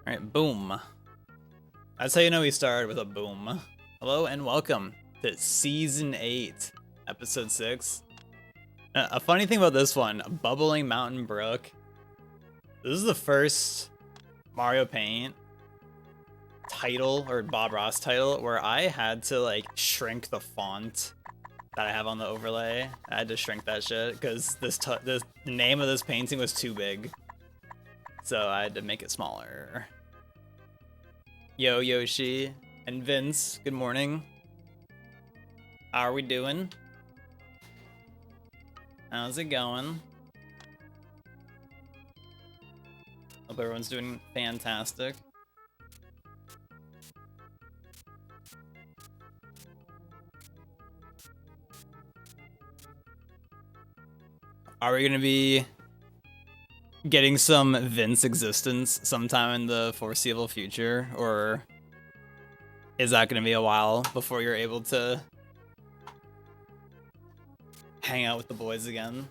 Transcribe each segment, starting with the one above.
Alright, boom. That's how you know we started with a boom. Hello and welcome to Season 8, Episode 6. A funny thing about this one, Bubbling Mountain Brook. This is the first Mario Paint title, or Bob Ross title, where I had to like shrink the font that I have on the overlay. I had to shrink that shit because the name of this painting was too big. So I had to make it smaller. Yo, Yoshi and Vince, good morning. How are we doing? How's it going? Hope everyone's doing fantastic. Are we gonna be getting some Vince existence sometime in the foreseeable future, or is that gonna be a while before you're able to hang out with the boys again?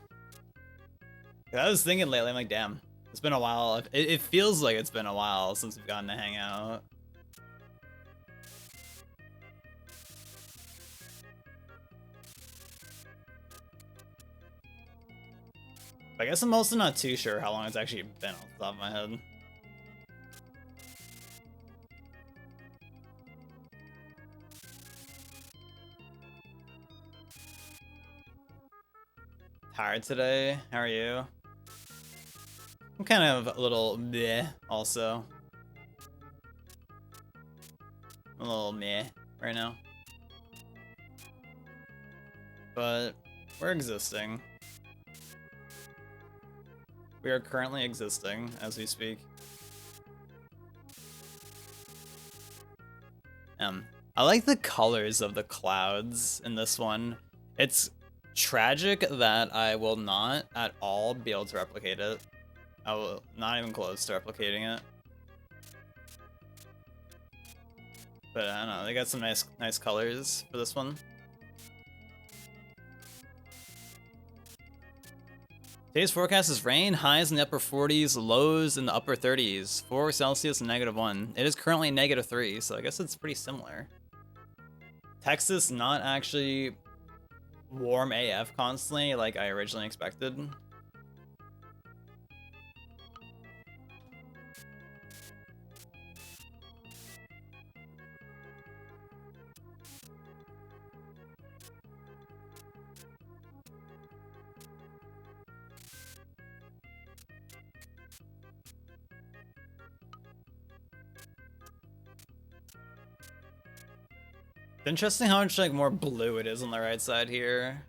I was thinking lately, I'm like, damn, it's been a while. It feels like it's been a while since we've gotten to hang out. I guess I'm also not too sure how long it's actually been off the top of my head. Tired today? How are you? I'm kind of a little meh also. A little meh right now. But we're existing. We are currently existing as we speak. I like the colors of the clouds in this one. It's tragic that I will not at all be able to replicate it. I will not even close to replicating it. But I don't know, they got some nice colors for this one. Today's forecast is rain, highs in the upper 40s, lows in the upper 30s, 4 Celsius and -1. It is currently -3, so I guess it's pretty similar. Texas not actually warm AF constantly like I originally expected. It's interesting how much like more blue it is on the right side here.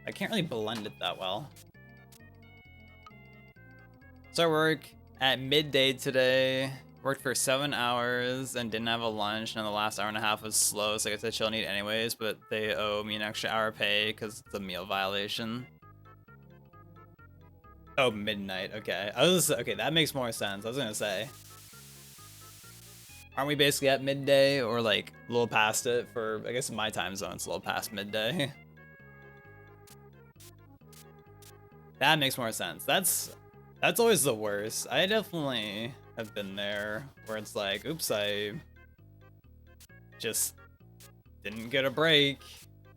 I can't really blend it that well. So I work at midday today. Worked for 7 hours and didn't have a lunch, and the last hour and a half was slow, so I guess I chill and eat anyways, but they owe me an extra hour pay because it's a meal violation. Oh, midnight, okay. Okay, that makes more sense. I was gonna say, aren't we basically at midday or like a little past it for, I guess in my time zone it's a little past midday. That makes more sense. That's always the worst. I definitely have been there where it's like, oops, I just didn't get a break.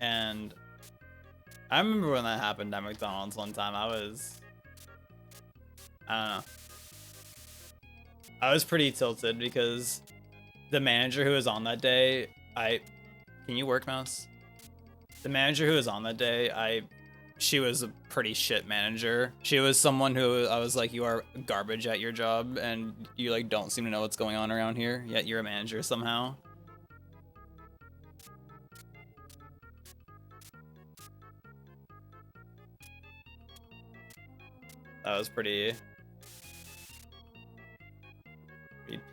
And I remember when that happened at McDonald's one time. I don't know. I was pretty tilted because the manager who was on that day, can you work, mouse? The manager who was on that day, she was a pretty shit manager. She was someone who I was like, you are garbage at your job and you like don't seem to know what's going on around here, yet you're a manager somehow. I was pretty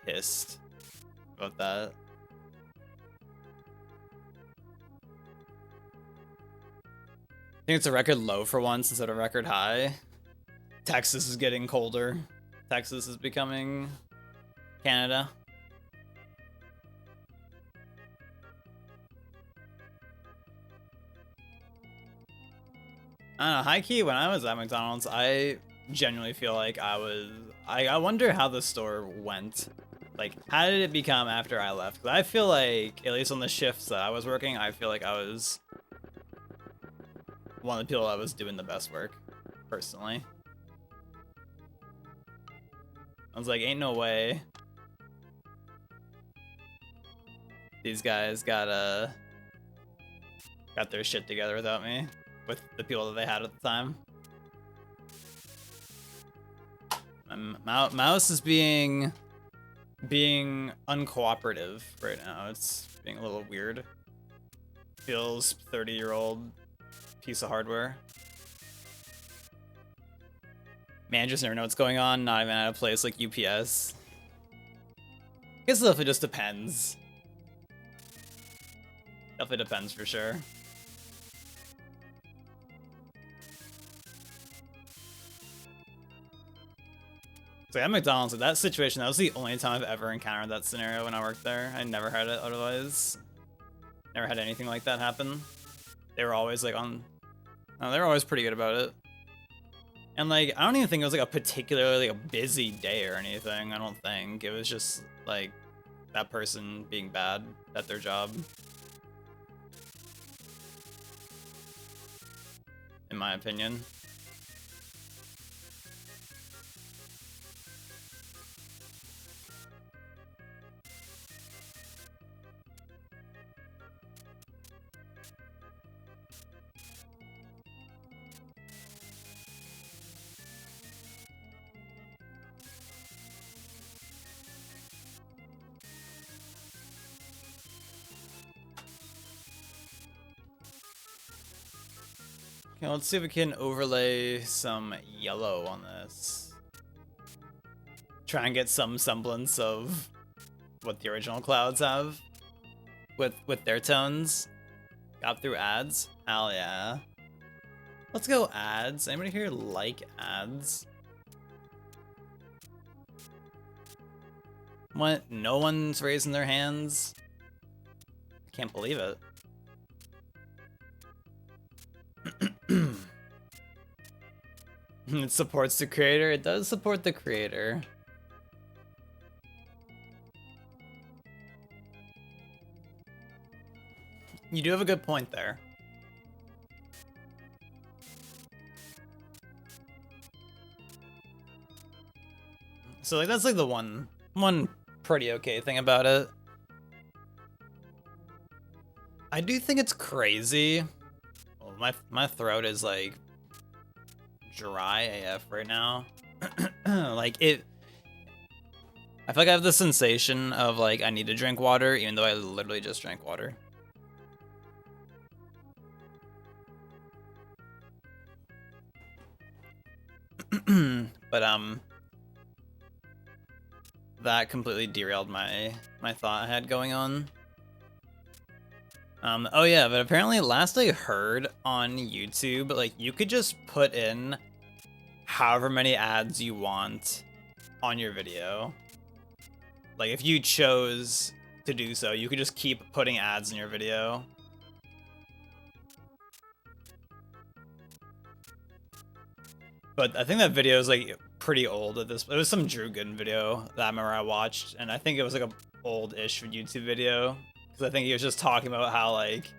pissed about that. I think it's a record low for once instead of record high. Texas is getting colder. Texas is becoming Canada. I don't know, high key, when I was at McDonald's, I genuinely feel like I wonder how the store went. Like, how did it become after I left? 'Cause I feel like, at least on the shifts that I was working, I feel like I was one of the people that was doing the best work, personally. I was like, ain't no way these guys got their shit together without me, with the people that they had at the time. My mouse is being uncooperative right now. It's being a little weird. Feels 30-year-old piece of hardware. Managers never know what's going on, not even at a place like UPS. I guess it just depends. Definitely depends for sure. So at McDonald's, in that situation, that was the only time I've ever encountered that scenario when I worked there. I never had it otherwise. Never had anything like that happen. They were always like they were always pretty good about it. And like, I don't even think it was like a particularly like a busy day or anything, I don't think. It was just like that person being bad at their job. In my opinion. Okay, let's see if we can overlay some yellow on this. Try and get some semblance of what the original clouds have with their tones. Got through ads? Hell yeah. Let's go ads. Anybody here like ads? What? No one's raising their hands? Can't believe it. It supports the creator. It does support the creator. You do have a good point there. So like that's like the one pretty okay thing about it. I do think it's crazy. Well, my throat is like dry AF right now. Like it, I feel like I have the sensation of like I need to drink water even though I literally just drank water. But that completely derailed my thought I had going on. Oh yeah, but apparently last I heard on YouTube, like you could just put in however many ads you want on your video. Like if you chose to do so, you could just keep putting ads in your video. But I think that video is like pretty old at this. It was some Drew Gooden video that I remember I watched, and I think it was like a old-ish YouTube video. Because I think he was just talking about how, like,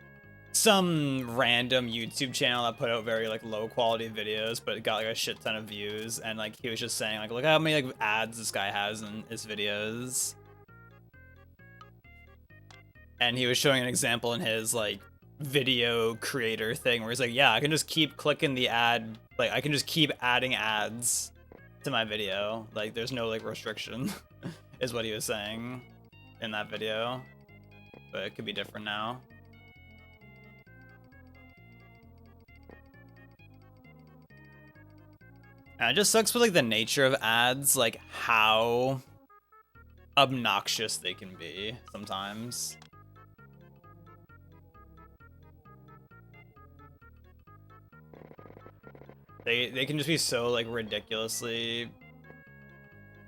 some random YouTube channel that put out very, like, low-quality videos, but it got, like, a shit ton of views. And, like, he was just saying, like, look how many, like, ads this guy has in his videos. And he was showing an example in his, like, video creator thing where he's like, yeah, I can just keep clicking the ad. Like, I can just keep adding ads to my video. Like, there's no, like, restriction, is what he was saying in that video. But it could be different now. And it just sucks with like the nature of ads, like how obnoxious they can be sometimes. They can just be so like ridiculously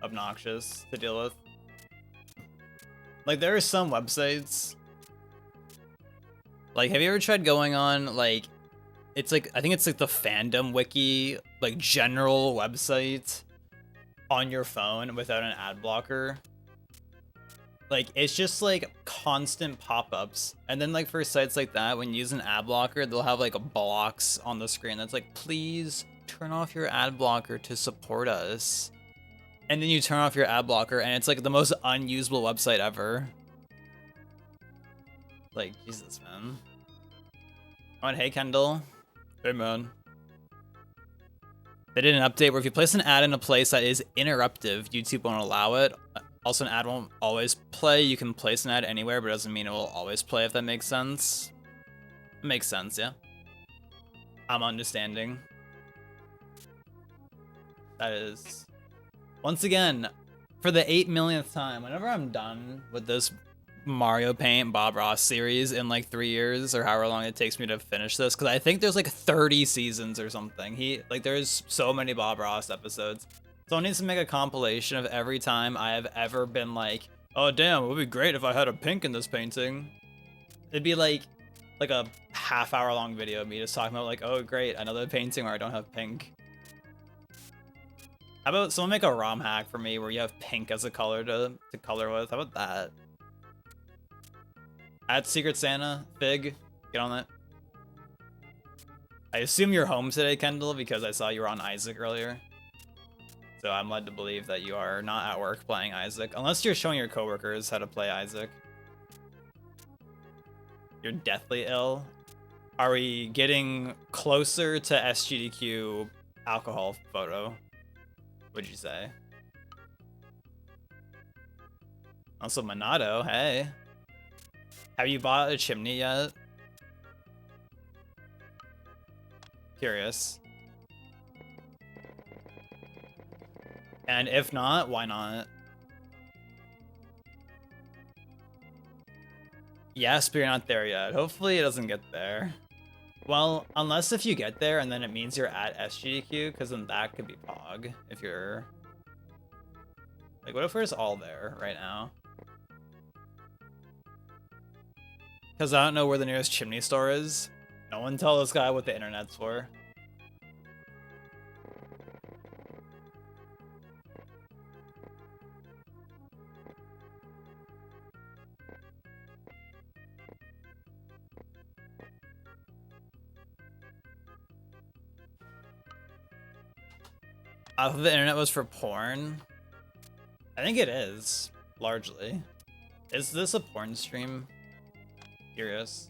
obnoxious to deal with. Like there are some websites. Like, have you ever tried going on, like, it's like, I think it's like the fandom wiki like general website on your phone without an ad blocker, like it's just like constant pop-ups. And then like for sites like that, when you use an ad blocker, they'll have like blocks on the screen that's like, please turn off your ad blocker to support us. And then you turn off your ad blocker and it's like the most unusable website ever. Like, Jesus, man. Oh, and hey, Kendall. Hey, man. They did an update where if you place an ad in a place that is interruptive, YouTube won't allow it. Also, an ad won't always play. You can place an ad anywhere, but it doesn't mean it will always play, if that makes sense. It makes sense, yeah. I'm understanding. That is... Once again, for the 8 millionth time, whenever I'm done with this Mario Paint Bob Ross series in like 3 years or however long it takes me to finish this, because I think there's like 30 seasons or something. There's so many Bob Ross episodes. Someone needs to make a compilation of every time I have ever been like, oh damn, it would be great if I had a pink in this painting. It'd be like a half-hour long video of me just talking about like, oh great, another painting where I don't have pink. How about someone make a ROM hack for me where you have pink as a color to color with? How about that? At Secret Santa, Fig, get on that. I assume you're home today, Kendall, because I saw you were on Isaac earlier. So I'm led to believe that you are not at work playing Isaac, unless you're showing your coworkers how to play Isaac. You're deathly ill. Are we getting closer to SGDQ alcohol photo? Would you say? Also, Monado, hey. Have you bought a chimney yet? Curious. And if not, why not? Yes, but you're not there yet. Hopefully it doesn't get there. Well, unless if you get there and then it means you're at SGDQ, because then that could be Pog. If you're... Like, what if we're just all there right now? Because I don't know where the nearest chimney store is. No one tell this guy what the internet's for. I thought the internet was for porn. I think it is, largely. Is this a porn stream? Curious.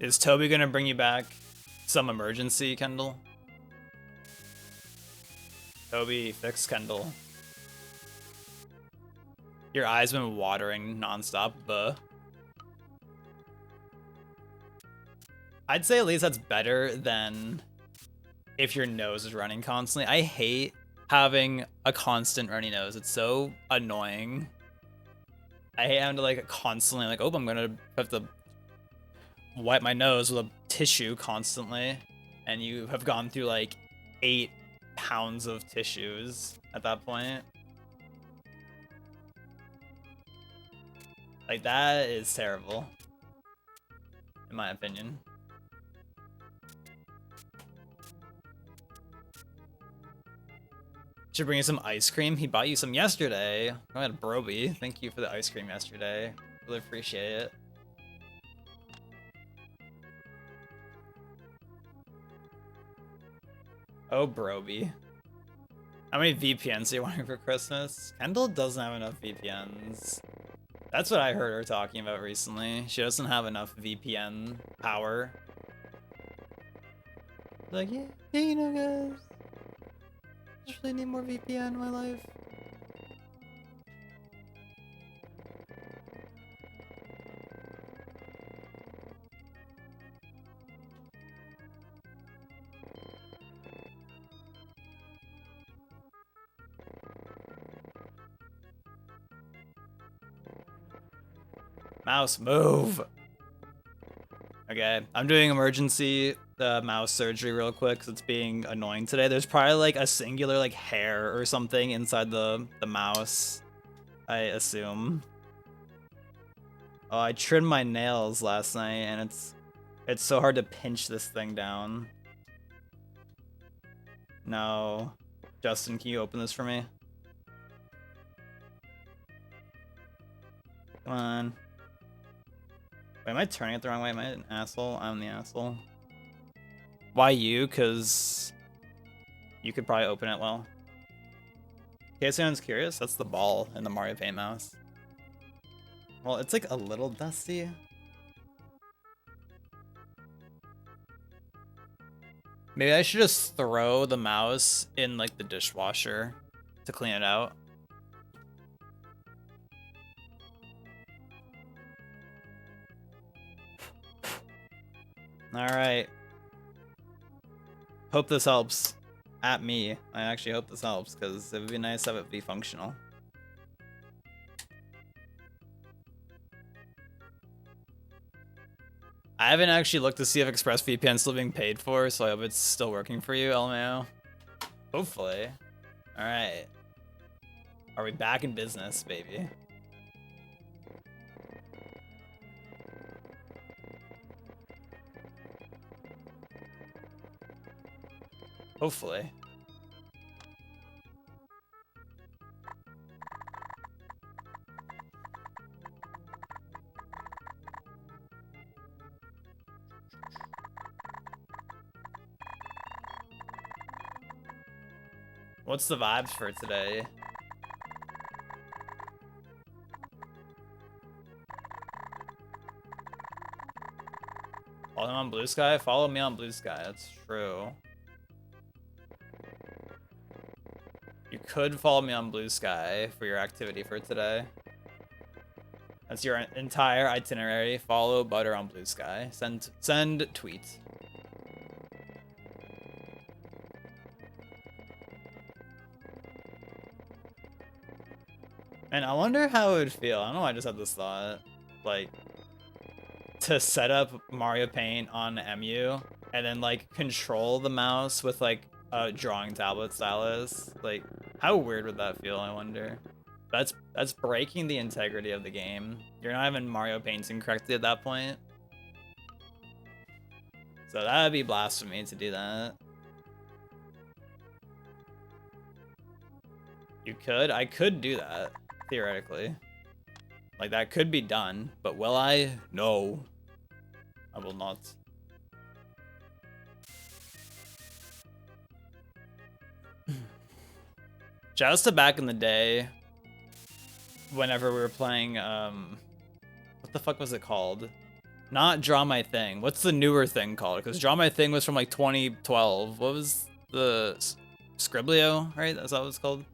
Is Toby gonna bring you back some emergency, Kendall? Toby, fix Kendall. Your eyes been watering nonstop, buh. I'd say at least that's better than if your nose is running constantly. I hate having a constant runny nose. It's so annoying. I hate having to like constantly like, oh, I'm gonna have to wipe my nose with a tissue constantly. And you have gone through like 8 pounds of tissues at that point. Like, that is terrible, in my opinion. Should bring you some ice cream. He bought you some yesterday. Go ahead, Broby. Thank you for the ice cream yesterday. Really appreciate it. Oh, Broby. How many VPNs are you wanting for Christmas? Kendall doesn't have enough VPNs. That's what I heard her talking about recently. She doesn't have enough VPN power. Like, yeah, you know, guys. I just really need more VPN in my life. Mouse, move! Okay, Okay, I'm doing emergency mouse surgery real quick because it's being annoying today. There's probably like a singular like hair or something inside the mouse, I assume. Oh, I trimmed my nails last night and it's so hard to pinch this thing down. No. Justin, can you open this for me? Come on. Wait, am I turning it the wrong way? Am I an asshole? I'm the asshole. Why you? Because you could probably open it well. In case anyone's curious, that's the ball in the Mario Paint mouse. Well, it's like a little dusty. Maybe I should just throw the mouse in like the dishwasher to clean it out. All right. Hope this helps. At me. I actually hope this helps because it would be nice to have it be functional. I haven't actually looked to see if ExpressVPN is still being paid for, so I hope it's still working for you, LMAO. Hopefully. Alright. Are we back in business, baby? Hopefully. What's the vibes for today? Follow him on Blue Sky? Follow me on Blue Sky, that's true. You could follow me on Blue Sky for your activity for today. That's your entire itinerary. Follow Butter on Blue Sky. Send tweet. And I wonder how it would feel. I don't know why I just had this thought. Like, to set up Mario Paint on MU and then like control the mouse with like a drawing tablet stylus. Like, how weird would that feel, I wonder? That's breaking the integrity of the game. You're not even Mario Painting correctly at that point. So that would be blasphemy to do that. You could? I could do that, theoretically. Like, that could be done, but will I? No. I will not. Just back in the day, whenever we were playing, what the fuck was it called? Not Draw My Thing. What's the newer thing called? Because Draw My Thing was from like 2012. What was the Scriblio, right? That's what it's called.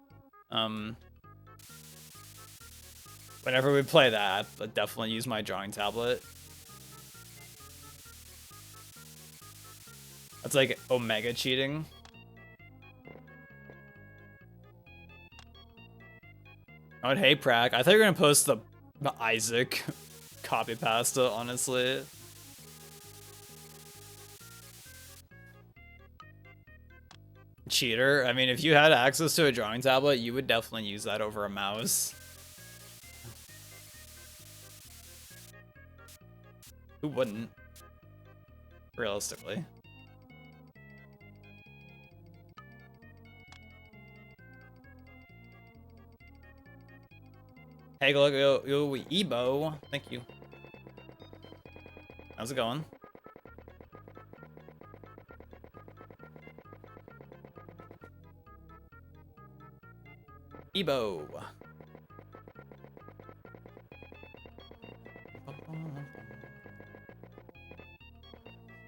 Whenever we play that, I definitely use my drawing tablet. That's like Omega cheating. Oh, hey, Prack. I thought you were gonna post the Isaac copy pasta, honestly. Cheater. I mean, if you had access to a drawing tablet, you would definitely use that over a mouse. Who wouldn't? Realistically. Hey, look, yo, Ebo. Thank you. How's it going? Ebo.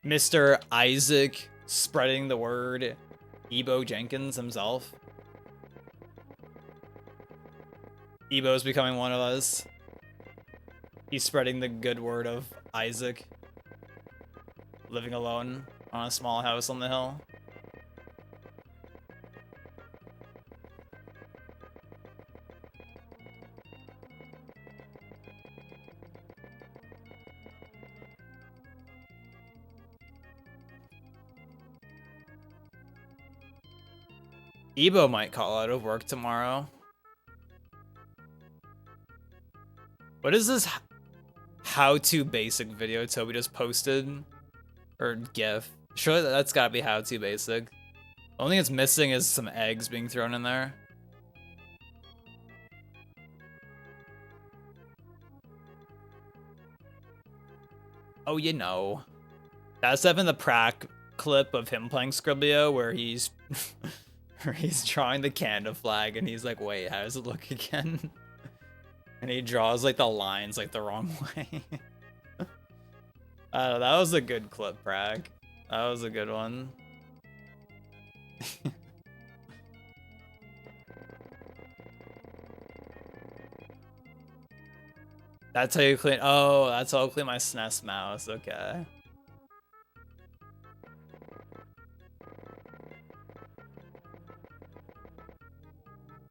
Mr. Isaac spreading the word. Ebo Jenkins himself. Ebo's becoming one of us. He's spreading the good word of Isaac. Living alone on a small house on the hill. Ebo might call out of work tomorrow. What is this how-to basic video Toby just posted? Or GIF? Surely that's gotta be how-to basic. The only thing it's missing is some eggs being thrown in there. Oh, you know. That's even the prac clip of him playing Scriblio where he's where he's drawing the Canada flag and he's like, wait, how does it look again? And he draws like the lines like the wrong way. That was a good clip, prac. That was a good one. That's how you clean. Oh, that's how I clean my SNES mouse. Okay.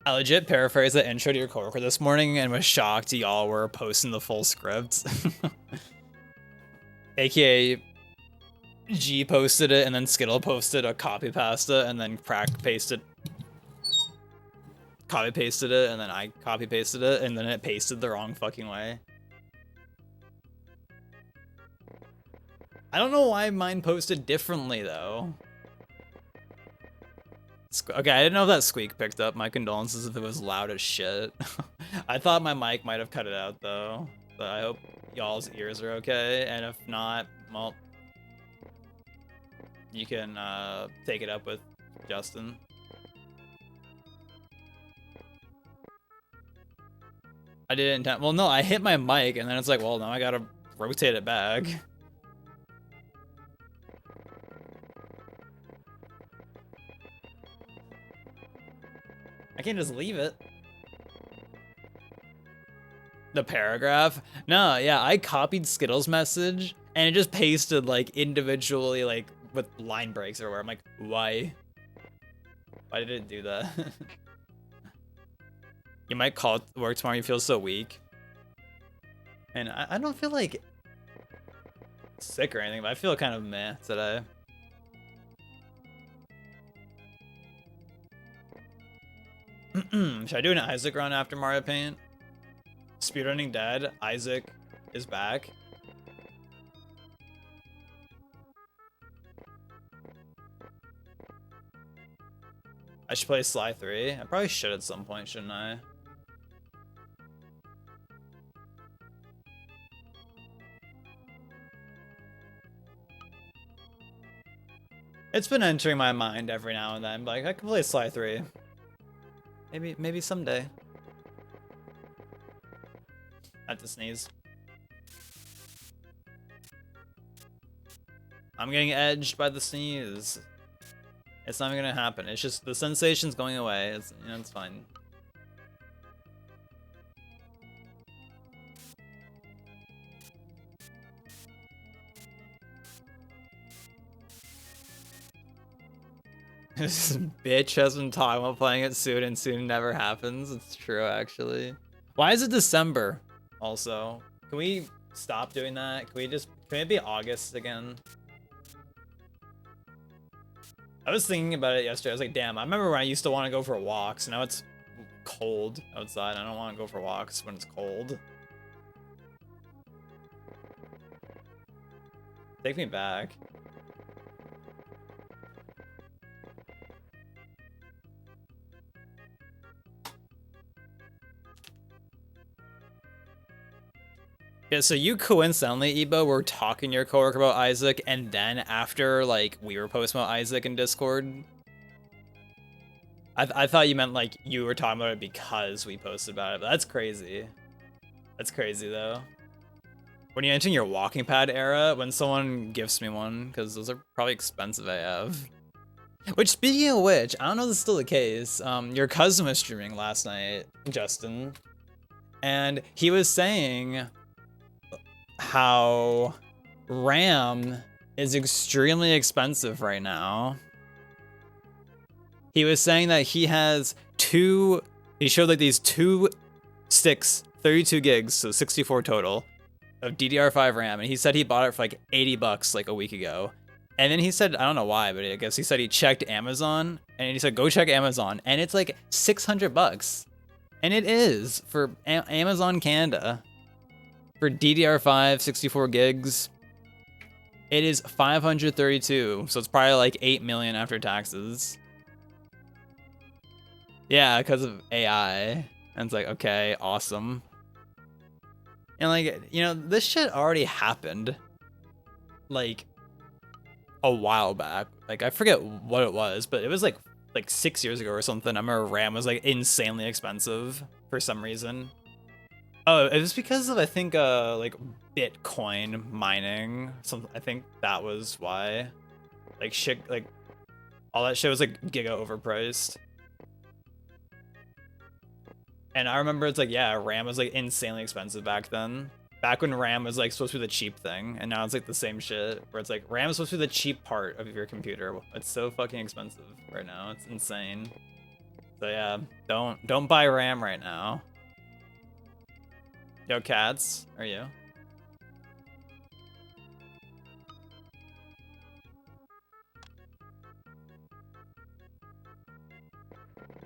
I legit paraphrased the intro to your coworker this morning and was shocked y'all were posting the full script. AKA G posted it and then Skittle posted a copy pasta and then prac pasted. Copy pasted it and then I copy pasted it and then it pasted the wrong fucking way. I don't know why mine posted differently though. Okay, I didn't know if that squeak picked up. My condolences if it was loud as shit. I thought my mic might have cut it out though. But I hope y'all's ears are okay. And if not, well, you can take it up with Justin. I didn't. Well, no, I hit my mic and then it's like, well, now I gotta rotate it back. I can't just leave it. The paragraph? No, yeah, I copied Skittle's message and it just pasted like individually, like with line breaks or where I'm like, why? Why did it do that? You might call work tomorrow, you feel so weak. And I don't feel like sick or anything, but I feel kind of meh today. Should I do an Isaac run after Mario Paint? Speedrunning dead. Isaac is back. I should play Sly 3. I probably should at some point, shouldn't I? It's been entering my mind every now and then, like I could play Sly 3. Maybe someday. I have to sneeze. I'm getting edged by the sneeze. It's not even gonna happen. It's just the sensation's going away. It's, you know, it's fine. This bitch has been talking about playing it soon and soon never happens. It's true, actually. Why is it December? Also, can we stop doing that? Can it be August again? I was thinking about it yesterday. I was like, damn, I remember when I used to want to go for walks. Now it's cold outside. I don't want to go for walks when it's cold. Take me back. Yeah, so you coincidentally, Ebo, were talking to your coworker about Isaac, and then after, like, we were posting about Isaac in Discord? I thought you meant, like, you were talking about it because we posted about it, but that's crazy. That's crazy, though. When you're entering your walking pad era, when someone gifts me one, because those are probably expensive AF. Which, speaking of which, I don't know if this is still the case, your cousin was streaming last night, Justin, and he was saying how RAM is extremely expensive right now. He was saying that he has he showed like these 2 sticks, 32 gigs, so 64 total, of DDR5 RAM, and he said he bought it for like 80 bucks like a week ago. And then he said, I don't know why, but I guess he said he checked Amazon, and he said, go check Amazon, and it's like $600. And it is for Amazon Canada. For DDR5, 64 gigs, it is 532, so it's probably like 8 million after taxes. Yeah, because of AI. And it's like, okay, awesome. And like, you know, this shit already happened like a while back. Like, I forget what it was, but it was like 6 years ago or something. I remember RAM was like insanely expensive for some reason. Oh, it was because of, I think, like Bitcoin mining. I think that was why. Like shit, like all that shit was like giga overpriced. And I remember it's like, yeah, RAM was like insanely expensive back then. Back when RAM was like supposed to be the cheap thing, and now it's like the same shit where it's like RAM is supposed to be the cheap part of your computer. It's so fucking expensive right now. It's insane. So yeah, don't buy RAM right now. Yo, cats, are you?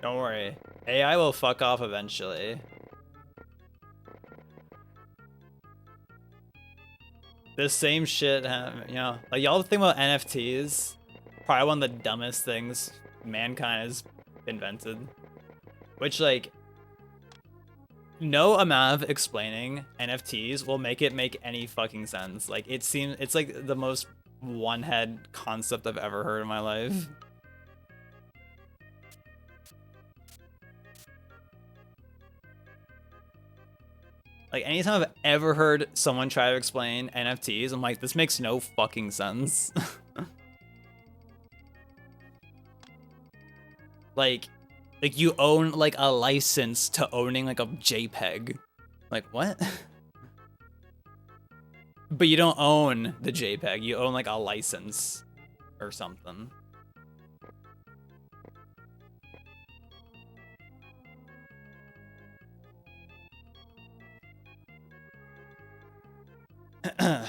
Don't worry. AI will fuck off eventually. This same shit, you know, like y'all think about NFTs, probably one of the dumbest things mankind has invented. Which, like, no amount of explaining NFTs will make it make any fucking sense. Like, it's like the most one-head concept I've ever heard in my life. Like, anytime I've ever heard someone try to explain NFTs, I'm like, this makes no fucking sense. like you own like a license to owning like a JPEG. Like, what? But you don't own the JPEG, you own like a license or something. I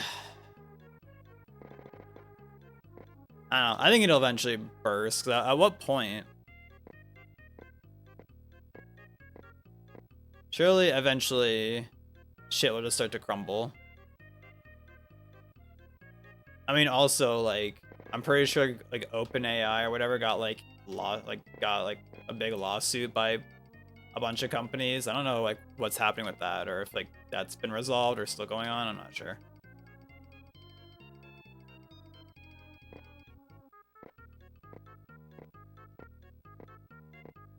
don't know. I think it'll eventually burst. At what point? Surely, eventually, shit will just start to crumble. I mean, also, like, I'm pretty sure, like, OpenAI or whatever got, like, a big lawsuit by a bunch of companies. I don't know, like, what's happening with that, or if, like, that's been resolved or still going on. I'm not sure.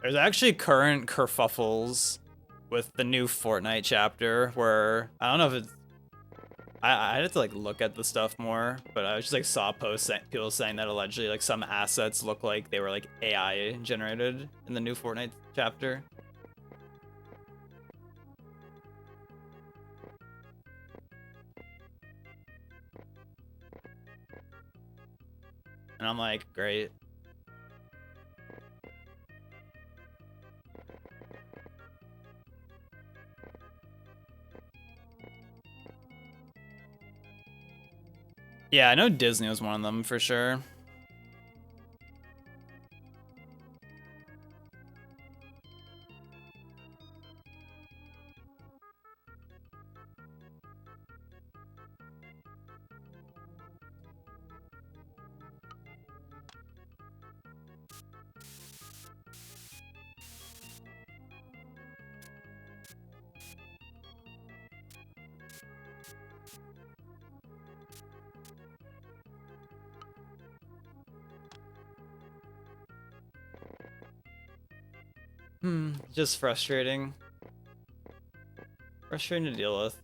There's actually current kerfuffles with the new Fortnite chapter where I don't know if it's I had to like look at the stuff more, but I just like saw posts people saying that allegedly like some assets look like they were like AI generated in the new Fortnite chapter. And I'm like, great. Yeah, I know Disney was one of them for sure. Just frustrating. Frustrating to deal with.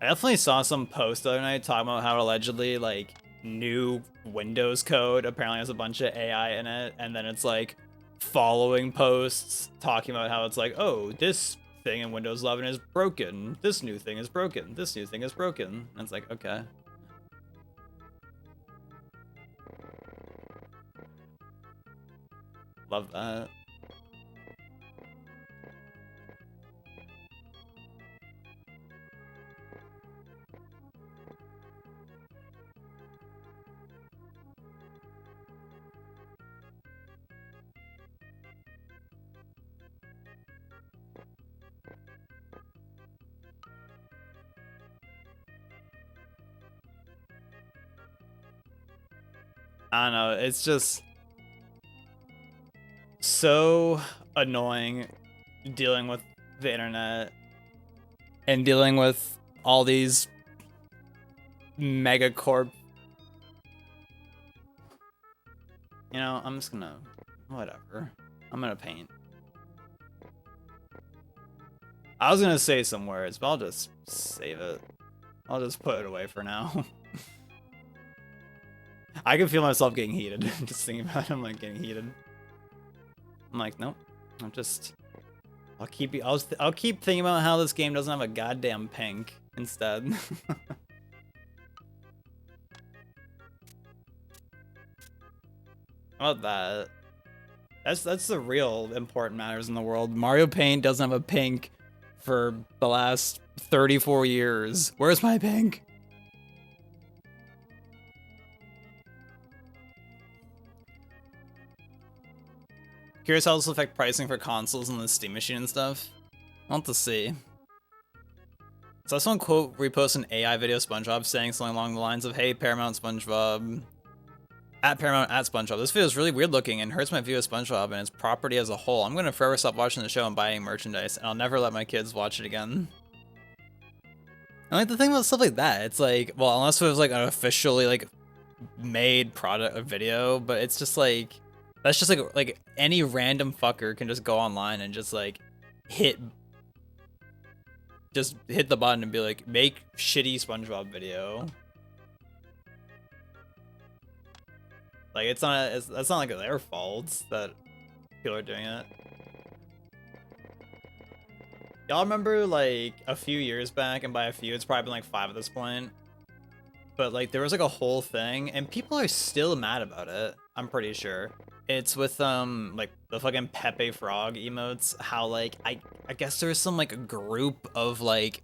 I definitely saw some post the other night talking about how allegedly like new Windows code apparently has a bunch of AI in it, and then it's like following posts talking about how it's like, oh, this thing in Windows 11 is broken. This new thing is broken. This new thing is broken. And it's like, okay. Love that. I don't know, it's just so annoying dealing with the internet and dealing with all these megacorp. You know, I'm just gonna, whatever. I'm gonna paint. I was gonna say some words, but I'll just save it. I'll just put it away for now. I can feel myself getting heated. Just thinking about it, I'm like getting heated. I'm like, nope. I'll keep thinking about how this game doesn't have a goddamn pink instead. How about that? That's the real important matters in the world. Mario Paint doesn't have a pink for the last 34 years. Where's my pink? Curious how this will affect pricing for consoles and the Steam machine and stuff. I'll have to see. So I saw someone quote repost an AI video of SpongeBob saying something along the lines of, "Hey Paramount SpongeBob, at Paramount at SpongeBob. This video is really weird looking and hurts my view of SpongeBob and its property as a whole. I'm gonna forever stop watching the show and buying merchandise, and I'll never let my kids watch it again." And like the thing about stuff like that, it's like, well, unless it was like an officially like made product or video, but it's just like that's just like any random fucker can just go online and just like hit the button and be like, make shitty SpongeBob video. Like that's not like their fault that people are doing it. Y'all remember like a few years back, and by a few it's probably been like 5 at this point, but like there was like a whole thing and people are still mad about it, I'm pretty sure. It's with like the fucking Pepe Frog emotes, how like I guess there's some like group of like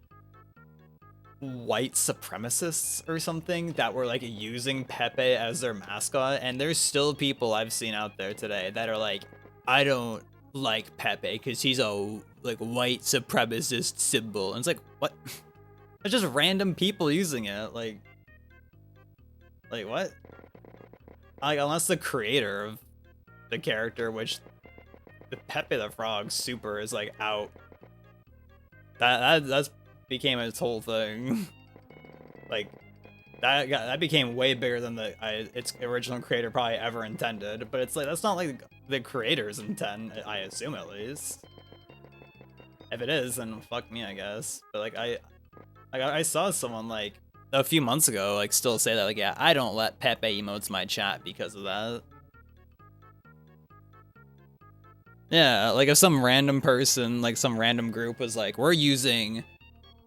white supremacists or something that were like using Pepe as their mascot, and there's still people I've seen out there today that are like, I don't like Pepe because he's a like white supremacist symbol. And it's like, what? It's just random people using it. Like what? Like unless the creator of the character, which the Pepe the Frog super is like out. That's became its whole thing. Like that became way bigger than its original creator probably ever intended. But it's like that's not like the creator's intent, I assume at least. If it is, then fuck me, I guess. But like I saw someone like a few months ago like still say that like, yeah, I don't let Pepe emotes my chat because of that. Yeah, like if some random person, like some random group was like, we're using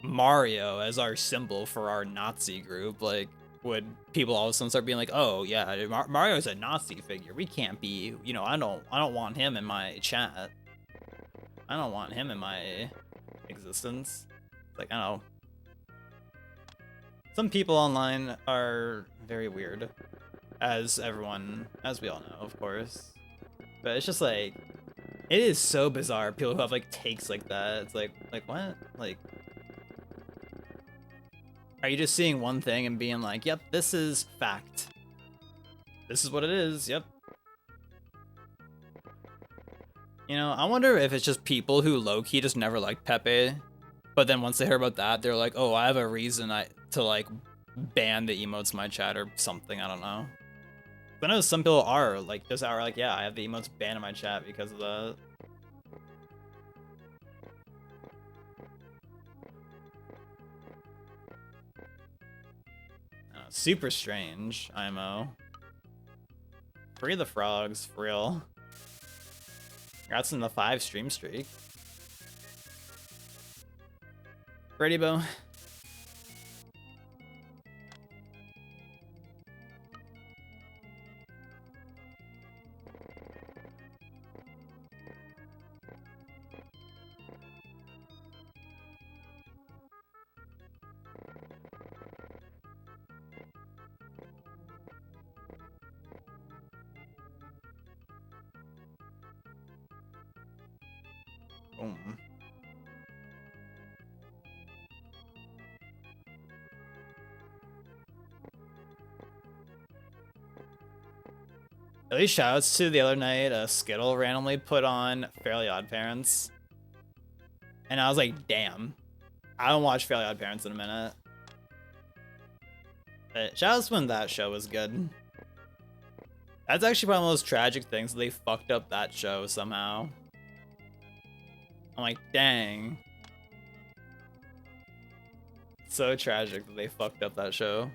Mario as our symbol for our Nazi group, like would people all of a sudden start being like, oh yeah, Mario's a Nazi figure, we can't be, you know, I don't want him in my chat, I don't want him in my existence. Like, I don't know, some people online are very weird, as we all know, of course, but it's just like, it is so bizarre, people who have like takes like that. It's like what? Like, are you just seeing one thing and being like, yep, this is fact, this is what it is, yep. You know, I wonder if it's just people who low-key just never liked Pepe, but then once they hear about that, they're like, oh, I have a reason to like ban the emotes in my chat or something, I don't know. But I know some people are like, just are like, yeah, I have the emotes banned in my chat because of that. Super strange, IMO. Free the frogs, for real. Congrats on the 5 stream streak. Brady Bow. Boom. At least shoutouts to the other night, Skittle randomly put on Fairly Odd Parents. And I was like, damn. I haven't watched Fairly Odd Parents in a minute. But shoutouts when that show was good. That's actually one of the most tragic things. They fucked up that show somehow. I'm like, dang. So tragic that they fucked up that show.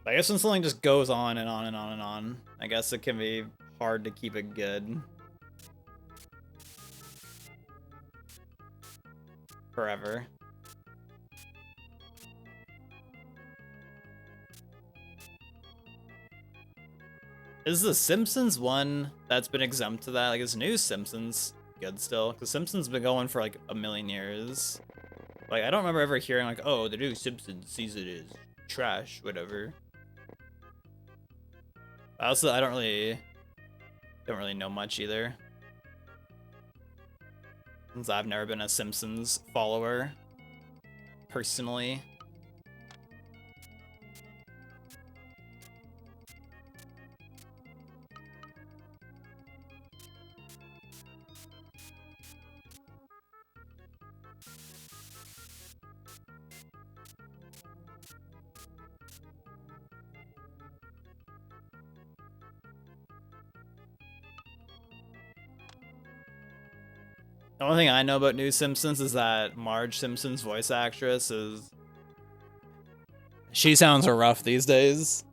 I guess when something just goes on and on and on and on, I guess it can be hard to keep it good. Forever. Is the Simpsons one that's been exempt to that? Like, is new Simpsons good still? Because Simpsons been going for like a million years. Like, I don't remember ever hearing like, oh, the new Simpsons season is trash, whatever. Also, I don't really know much either. Since I've never been a Simpsons follower, personally. The only thing I know about new Simpsons is that Marge Simpson's voice actress is... She sounds rough these days.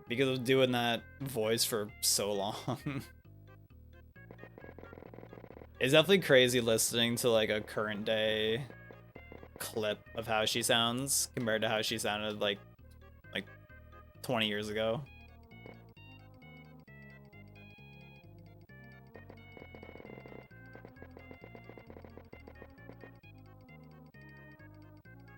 Because of doing that voice for so long. It's definitely crazy listening to like a current day clip of how she sounds compared to how she sounded like 20 years ago.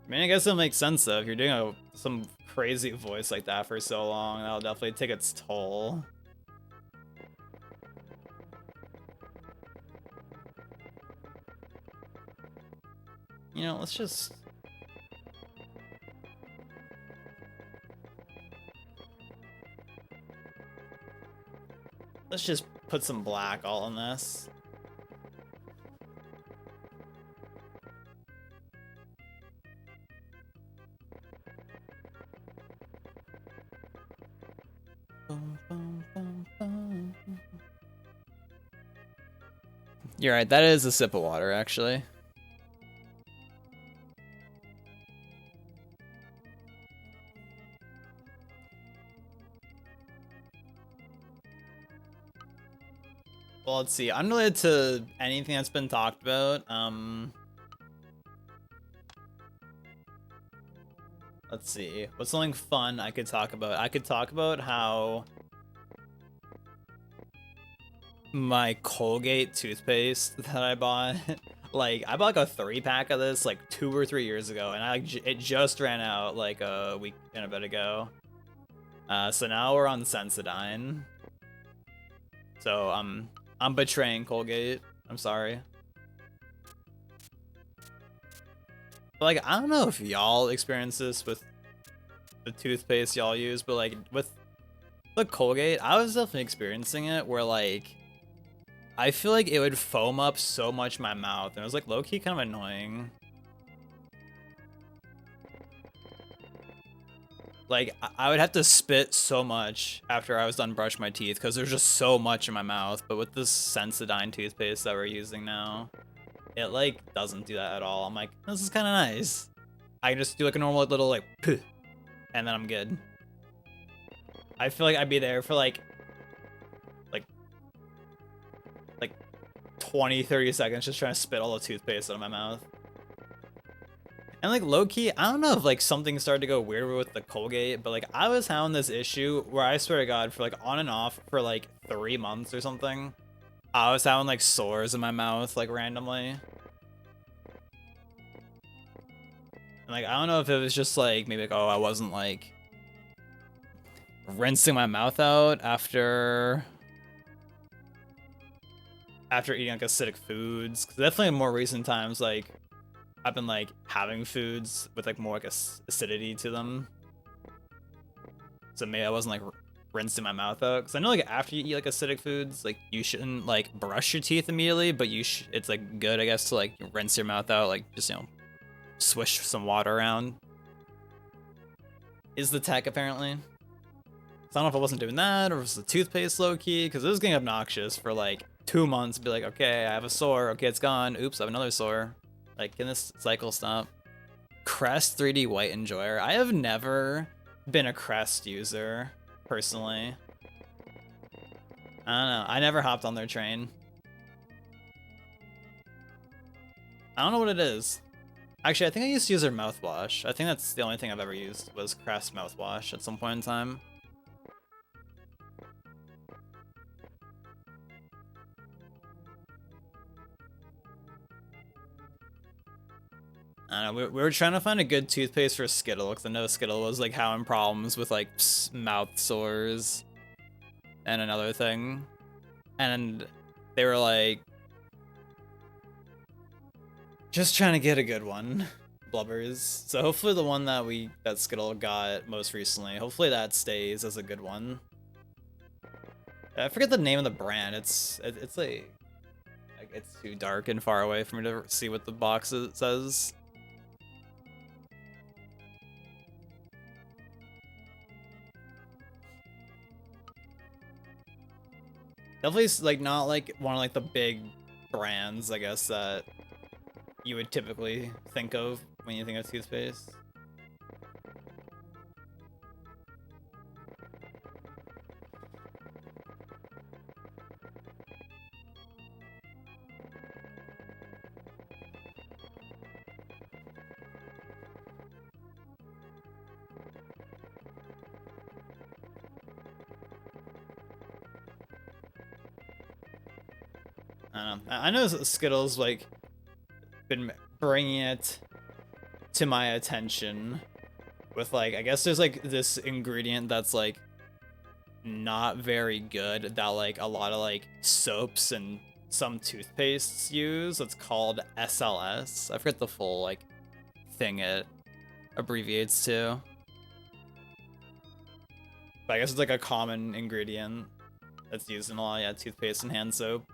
I mean, I guess it makes sense though. If you're doing some crazy voice like that for so long, that'll definitely take its toll. You know, let's just... Let's just put some black all in this. You're right, that is a sip of water, actually. Well, let's see. Unrelated to anything that's been talked about, let's see. What's something fun I could talk about? I could talk about how my Colgate toothpaste that I bought, like, I bought like a 3-pack of this like 2 or 3 years ago, and it just ran out like a week and a bit ago. So now we're on Sensodyne. So I'm betraying Colgate. I'm sorry. But like, I don't know if y'all experience this with the toothpaste y'all use, but like with the Colgate, I was definitely experiencing it where like I feel like it would foam up so much in my mouth, and it was like low-key kind of annoying. Like, I would have to spit so much after I was done brushing my teeth because there's just so much in my mouth. But with this Sensodyne toothpaste that we're using now, it like doesn't do that at all. I'm like, this is kind of nice. I can just do like a normal little like, and then I'm good. I feel like I'd be there for like 20, 30 seconds just trying to spit all the toothpaste out of my mouth. And like low-key, I don't know if like something started to go weird with the Colgate, but like I was having this issue where I swear to God, for like on and off for like 3 months or something, I was having like sores in my mouth like randomly. And like I don't know if it was just like maybe like, oh, I wasn't like rinsing my mouth out after eating like acidic foods. 'Cause definitely in more recent times, like I've been like having foods with like more like acidity to them. so maybe I wasn't like rinsing my mouth out. Cause I know like after you eat like acidic foods, like you shouldn't like brush your teeth immediately, but it's like good, I guess, to like rinse your mouth out, like just swish some water around. Is the tech apparently. So I don't know if I wasn't doing that or if it was the toothpaste low key, because it was getting obnoxious for like 2 months. Be like, okay, I have a sore. Okay, it's gone. Oops, I have another sore. Like, can this cycle stop? Crest 3D White Enjoyer. I have never been a Crest user, personally. I don't know. I never hopped on their train. I don't know what it is. Actually, I think I used to use their mouthwash. I think that's the only thing I've ever used was Crest mouthwash at some point in time. I don't know, we were trying to find a good toothpaste for Skittle, because I know Skittle was like having problems with like mouth sores and another thing. And they were like, just trying to get a good one. Blubbers. So hopefully the one that Skittle got most recently, hopefully that stays as a good one. I forget the name of the brand. It's like it's too dark and far away for me to see what the box says. Definitely like not like one of like the big brands, I guess, that you would typically think of when you think of toothpaste. I don't know. I know Skittles like been bringing it to my attention with like, I guess there's like this ingredient that's like not very good that like a lot of like soaps and some toothpastes use. It's called SLS. I forget the full like thing it abbreviates to, but I guess it's like a common ingredient that's used in a lot of toothpaste and hand soap,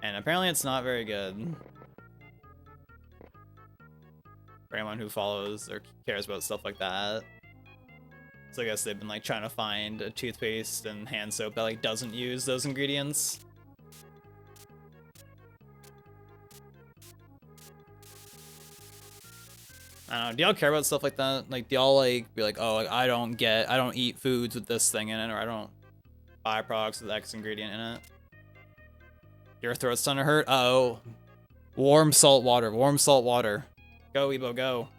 and apparently it's not very good for anyone who follows or cares about stuff like that. So I guess they've been like trying to find a toothpaste and hand soap that like doesn't use those ingredients. I don't know, do y'all care about stuff like that? Like, do y'all like be like, oh, like, I don't eat foods with this thing in it, or I don't buy products with X ingredient in it? Your throat's starting to hurt? Uh-oh. Warm salt water, warm salt water. Go, Ebo, go.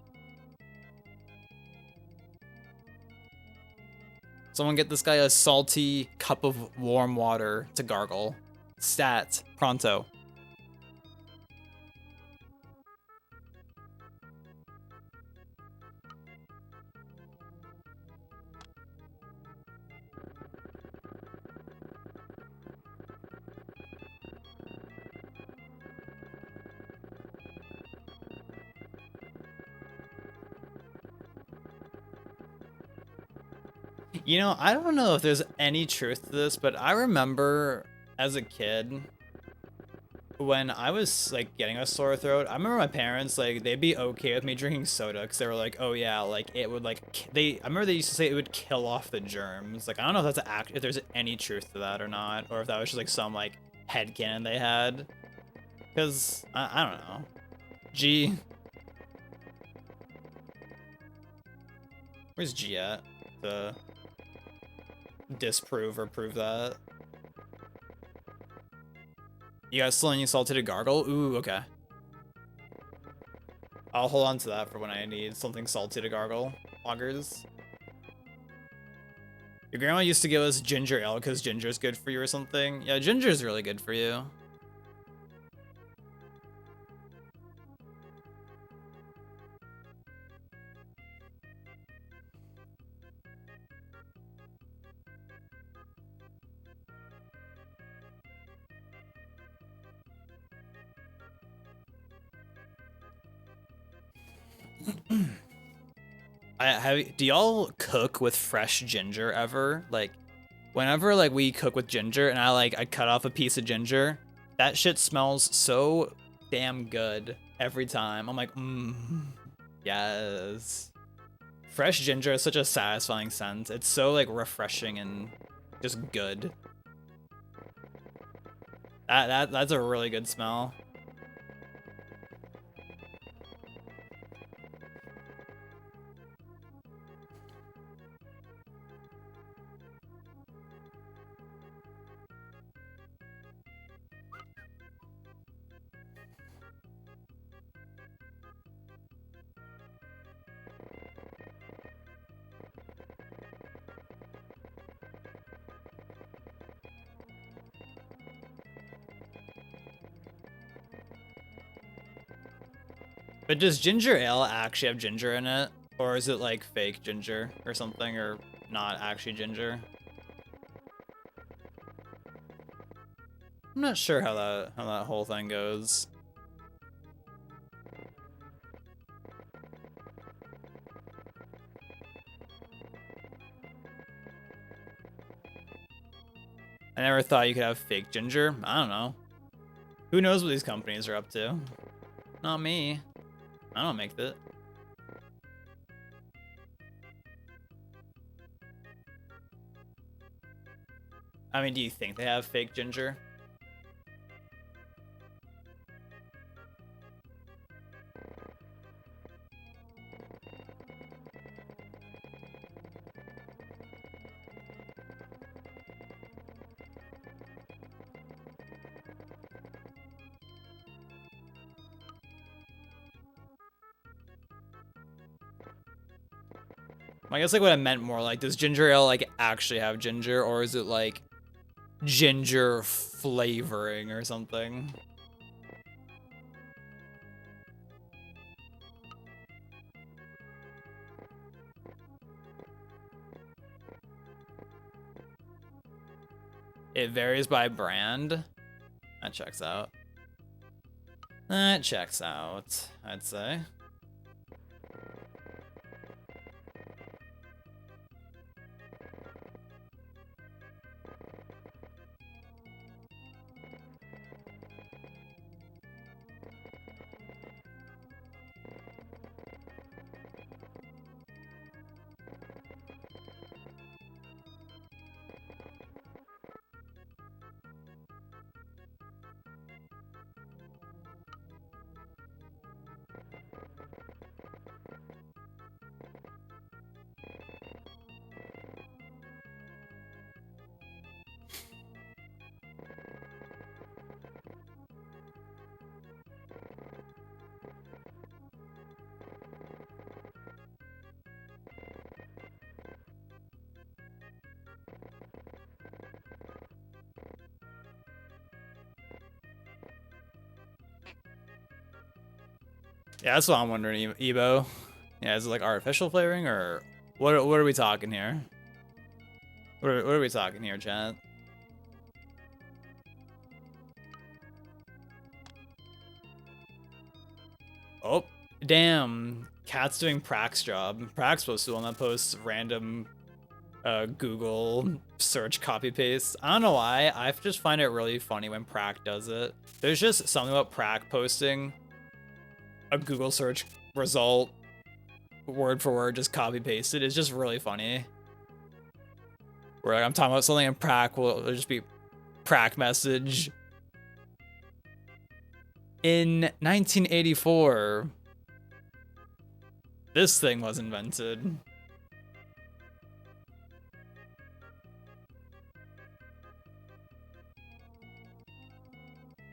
Someone get this guy a salty cup of warm water to gargle. Stat. Pronto. You know, I don't know if there's any truth to this, but I remember as a kid when I was like getting a sore throat, I remember my parents like they'd be okay with me drinking soda because they were like, oh yeah, like it would like I remember they used to say it would kill off the germs. Like I don't know if that's if there's any truth to that or not, or if that was just like some like headcanon they had. Because I don't know. G. Where's G at? To disprove or prove that. You guys still need salty to gargle? Ooh, okay. I'll hold on to that for when I need something salty to gargle. Loggers. Your grandma used to give us ginger ale because ginger's good for you or something. Yeah, ginger's really good for you. Do y'all cook with fresh ginger ever? Like, whenever like we cook with ginger and I cut off a piece of ginger, that shit smells so damn good every time. I'm like, yes. Fresh ginger is such a satisfying scent. It's so like refreshing and just good. That's a really good smell. But does ginger ale actually have ginger in it? Or is it like fake ginger or something, or not actually ginger? I'm not sure how that whole thing goes. I never thought you could have fake ginger. I don't know. Who knows what these companies are up to? Not me. I don't make that. I mean, do you think they have fake ginger? I guess like what I meant more like, does ginger ale like actually have ginger, or is it like ginger flavoring or something? It varies by brand. That checks out. That checks out, I'd say. Yeah, that's what I'm wondering, Ebo. Yeah, is it like artificial flavoring, or what are we talking here? What are we talking here, chat? Oh, damn. Cat's doing Prack's job. Prack's supposed to be the one that posts random Google search copy paste. I don't know why. I just find it really funny when Prack does it. There's just something about Prack posting a Google search result word for word, just copy pasted. It's just really funny. Where like, I'm talking about something in Prack, will just be Prack message. In 1984, this thing was invented.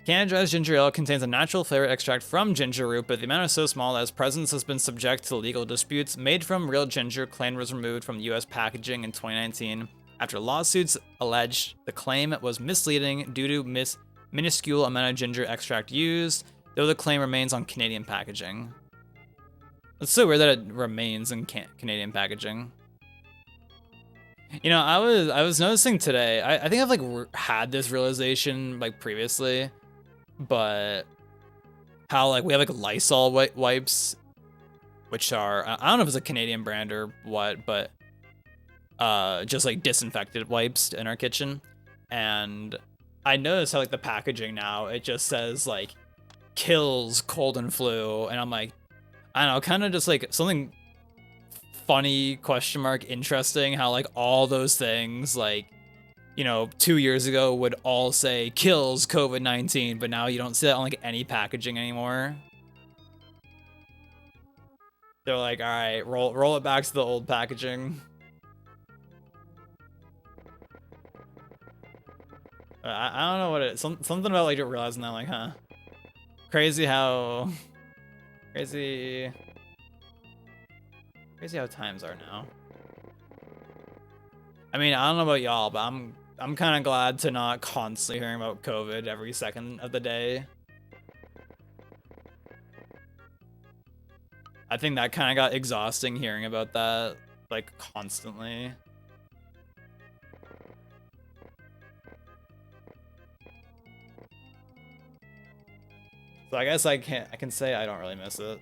Canada-dried ginger ale contains a natural flavor extract from ginger root, but the amount is so small that its presence has been subject to legal disputes. Made from real ginger, claim was removed from U.S. packaging in 2019 after lawsuits alleged the claim was misleading due to minuscule amount of ginger extract used, though the claim remains on Canadian packaging. It's so weird that it remains in Canadian packaging. You know, I was noticing today. I think I've like had this realization like previously, but how like we have like Lysol wipes which are I don't know if it's a Canadian brand or what, but just like disinfectant wipes in our kitchen. And I noticed how like the packaging now, it just says like kills cold and flu, and I'm like, I don't know, kind of just like something funny, question mark, interesting, how like all those things like, you know, 2 years ago would all say kills COVID-19, but now you don't see that on like any packaging anymore. They're like, all right, roll it back to the old packaging. I don't know what it is. Something about like realizing that, like, huh? Crazy how crazy how times are now. I mean, I don't know about y'all, but I'm kind of glad to not constantly hearing about COVID every second of the day. I think that kind of got exhausting hearing about that, like, constantly. So I guess I can say I don't really miss it.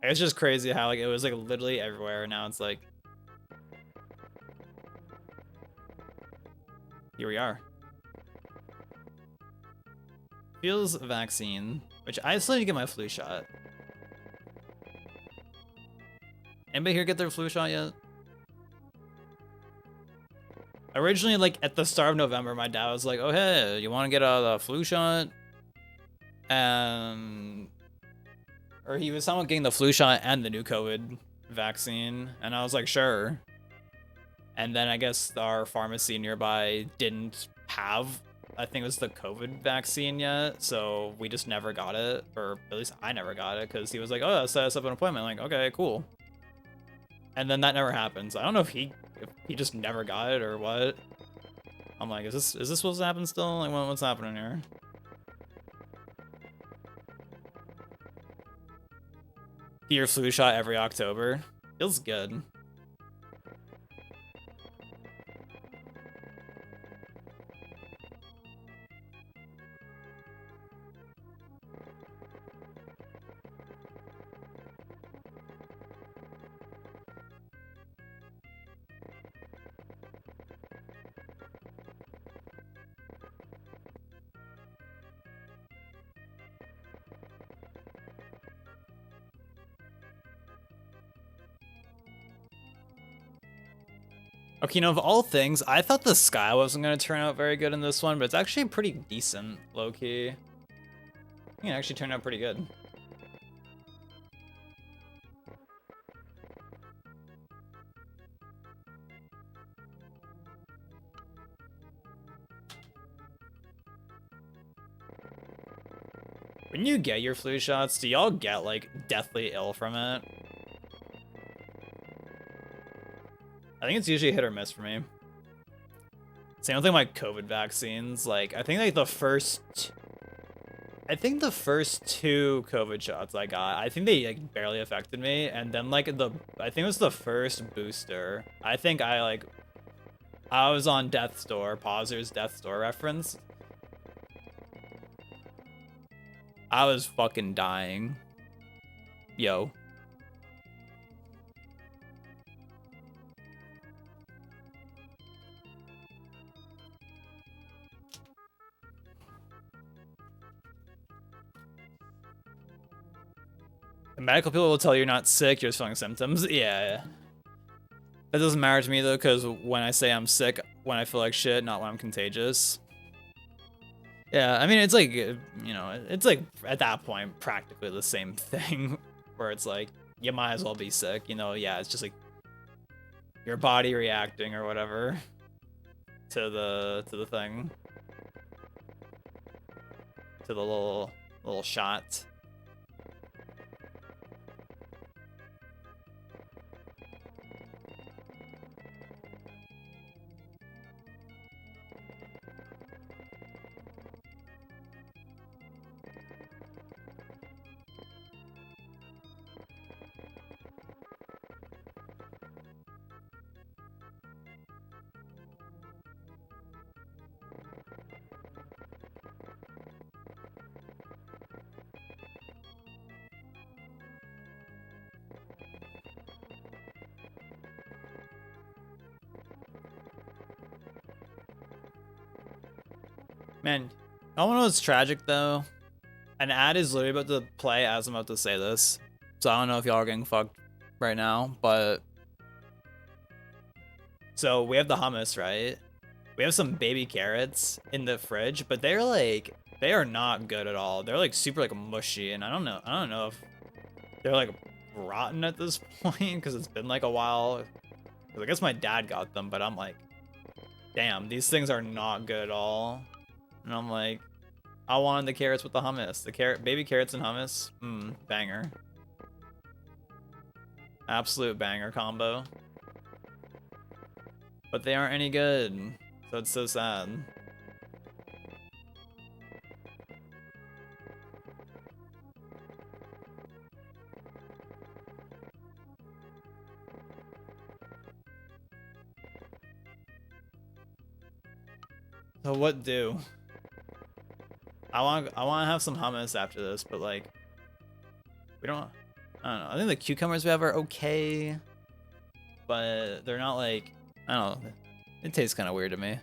It's just crazy how like it was like literally everywhere. Now it's like, here we are. Feels vaccine, which I still need to get my flu shot. Anybody here get their flu shot yet? Originally, like at the start of November, my dad was like, "Oh hey, you want to get a flu shot?" Or he was talking about getting the flu shot and the new COVID vaccine, and I was like, "Sure." And then I guess our pharmacy nearby didn't have, I think it was the COVID vaccine yet, so we just never got it, or at least I never got it, because he was like, "Oh, set us up an appointment." I'm like, okay, cool. And then that never happened. So I don't know if he just never got it or what. I'm like, is this supposed to happen still? Like, what's happening here? Get your flu shot every October. Feels good. Okay, you know, of all things, I thought the sky wasn't going to turn out very good in this one, but it's actually pretty decent, low-key. I think it actually turned out pretty good. When you get your flu shots, do y'all get, like, deathly ill from it? I think it's usually hit or miss for me. Same thing like COVID vaccines. Like, I think like the first two COVID shots I got, I think they like barely affected me. And then like I think it was the first booster. I think I was on death's door, Pauser's death's door reference. I was fucking dying. Yo. The medical people will tell you you're not sick, you're just feeling symptoms. Yeah. That doesn't matter to me though, because when I say I'm sick, when I feel like shit, not when I'm contagious. Yeah, I mean, it's like, you know, it's like at that point practically the same thing, where it's like, you might as well be sick, you know? Yeah, it's just like your body reacting or whatever to the thing, to the little shot. Man, I don't know what's tragic though. An ad is literally about to play as I'm about to say this. So I don't know if y'all are getting fucked right now, but... So we have the hummus, right? We have some baby carrots in the fridge, but they're like... They are not good at all. They're like super like mushy, and I don't know if they're like rotten at this point because it's been like a while. I guess my dad got them, but I'm like, damn, these things are not good at all. And I'm like, I wanted the carrots with the hummus. The baby carrots and hummus, banger. Absolute banger combo. But they aren't any good, so it's so sad. So what do? I want to have some hummus after this, but like I don't know. I think the cucumbers we have are okay, but they're not like, I don't know. It tastes kind of weird to me.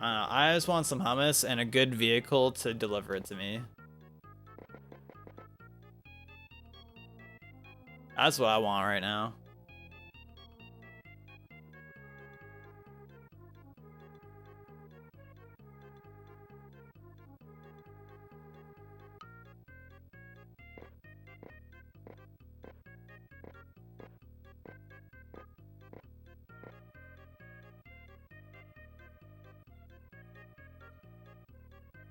I don't know. I just want some hummus and a good vehicle to deliver it to me. That's what I want right now.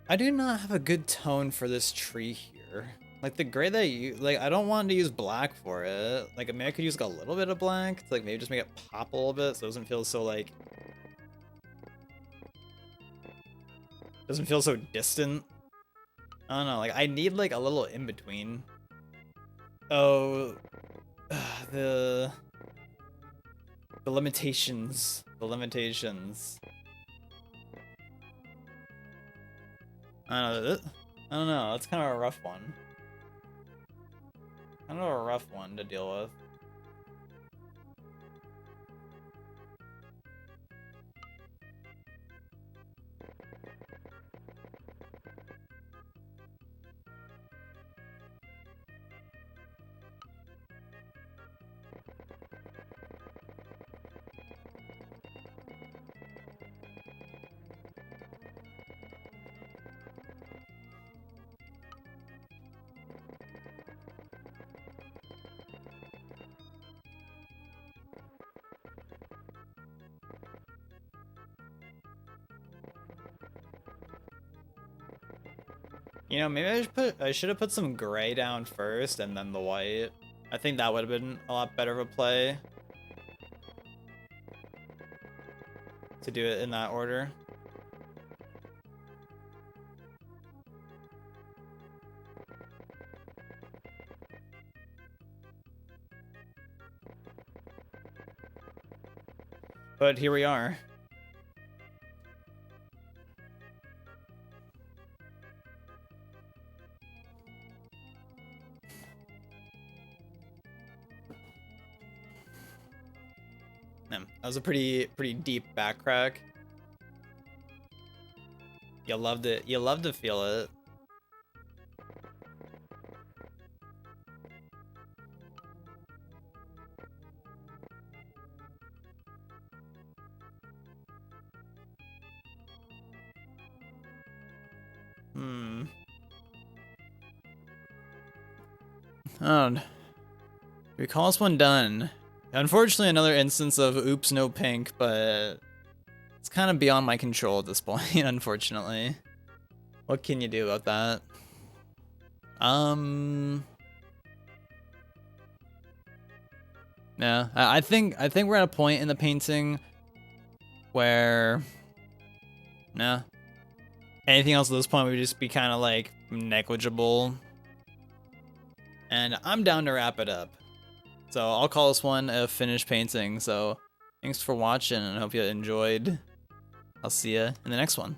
I do not have a good tone for this tree here. Like the gray that you like, I don't want to use black for it. Like maybe I could use like a little bit of black to like maybe just make it pop a little bit so it doesn't feel so like doesn't feel so distant. I don't know, like I need like a little in between. Oh, the limitations. The limitations. I don't know. That's kind of a rough one. Kind of a rough one to deal with. You know, maybe I should have put some gray down first and then the white. I think that would have been a lot better of a play. To do it in that order. But here we are. That was a pretty deep back crack. You love to feel it. Oh, do we call this one done? Unfortunately, another instance of oops, no pink, but it's kind of beyond my control at this point, unfortunately. What can you do about that? Yeah, I think we're at a point in the painting where, nah, anything else at this point would just be kind of like negligible. And I'm down to wrap it up. So I'll call this one a finished painting. So thanks for watching and I hope you enjoyed. I'll see you in the next one.